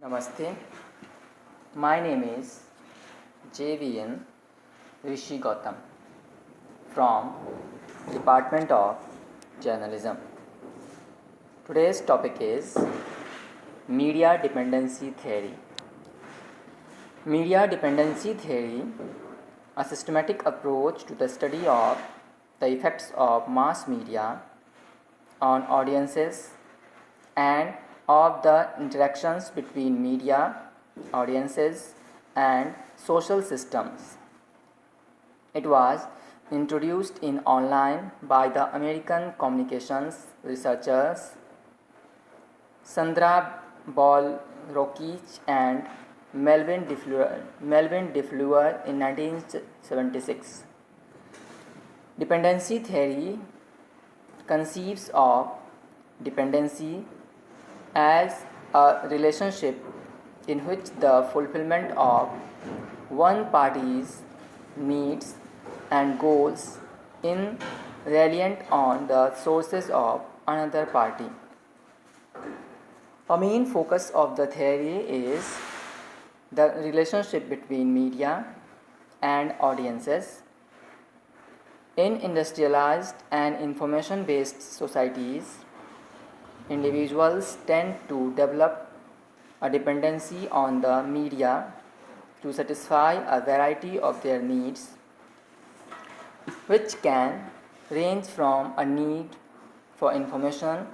Namaste. My name is JVN Rishi Gautam from Department of Journalism. Today's topic is Media Dependency Theory. Media Dependency Theory, a systematic approach to the study of the effects of mass media on audiences and of the interactions between media, audiences, and social systems. It was introduced in online by the American communications researchers Sandra Ball-Rokich and Melvin DeFleur in 1976. Dependency theory conceives of dependency as a relationship in which the fulfillment of one party's needs and goals is reliant on the sources of another party. A main focus of the theory is the relationship between media and audiences. In industrialized and information-based societies, individuals tend to develop a dependency on the media to satisfy a variety of their needs, which can range from a need for information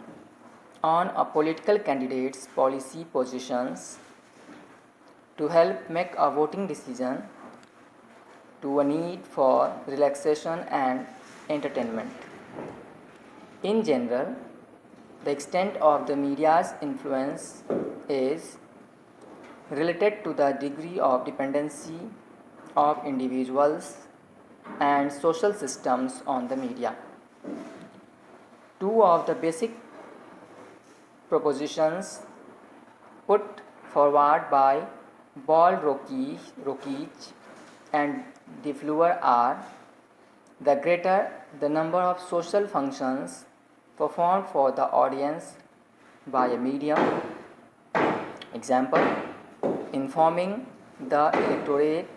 on a political candidate's policy positions to help make a voting decision to a need for relaxation and entertainment. In general, the extent of the media's influence is related to the degree of dependency of individuals and social systems on the media. Two of the basic propositions put forward by Ball-Rokich and DeFleur are: the greater the number of social functions performed for the audience by a medium, example, informing the electorate,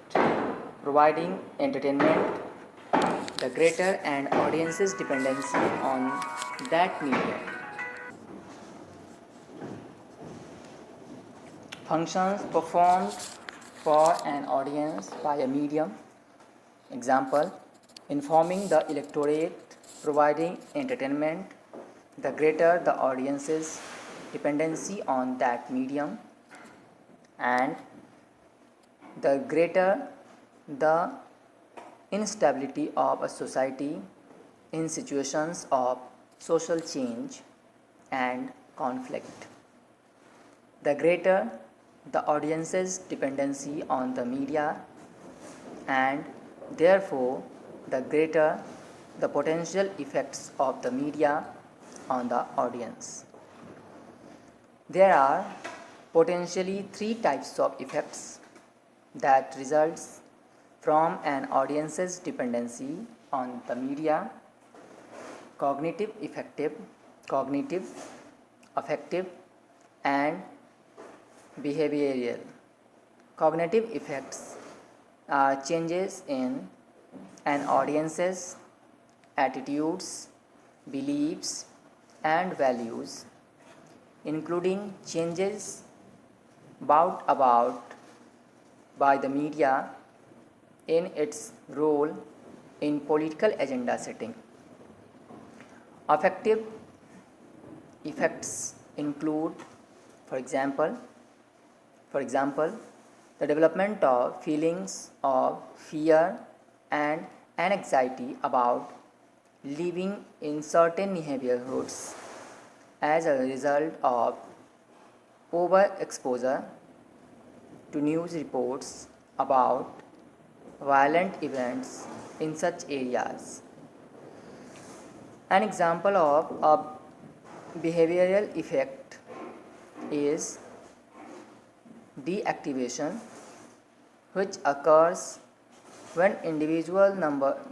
providing entertainment, the greater an audience's dependency on that medium. Functions performed for an audience by a medium, example, informing the electorate, providing entertainment, the greater the audience's dependency on that medium, and the greater the instability of a society in situations of social change and conflict. The greater the audience's dependency on the media, and therefore the greater the potential effects of the media on the audience. There are potentially three types of effects that results from an audience's dependency on the media: cognitive, affective, and behavioral. Cognitive effects are changes in an audience's attitudes, beliefs, and values, including changes brought about by the media in its role in political agenda setting. Affective effects include, for example, the development of feelings of fear and anxiety about living in certain neighborhoods as a result of overexposure to news reports about violent events in such areas. An example of a behavioral effect is deactivation, which occurs when individual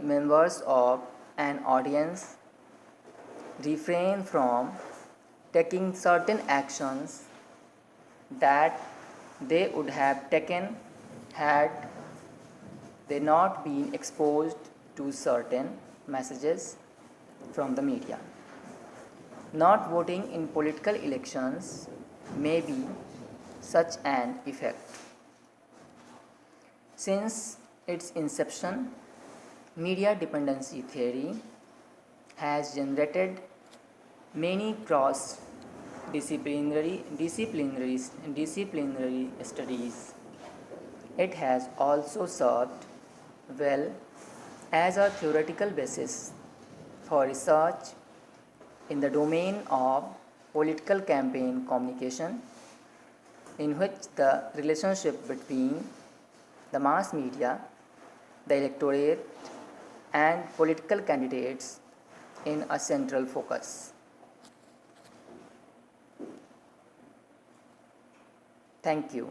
members of an audience refrain from taking certain actions that they would have taken had they not been exposed to certain messages from the media. Not voting in political elections may be such an effect. Since its inception, media dependency theory has generated many cross-disciplinary studies. It has also served well as a theoretical basis for research in the domain of political campaign communication, in which the relationship between the mass media, the electorate, and political candidates in a central focus. Thank you.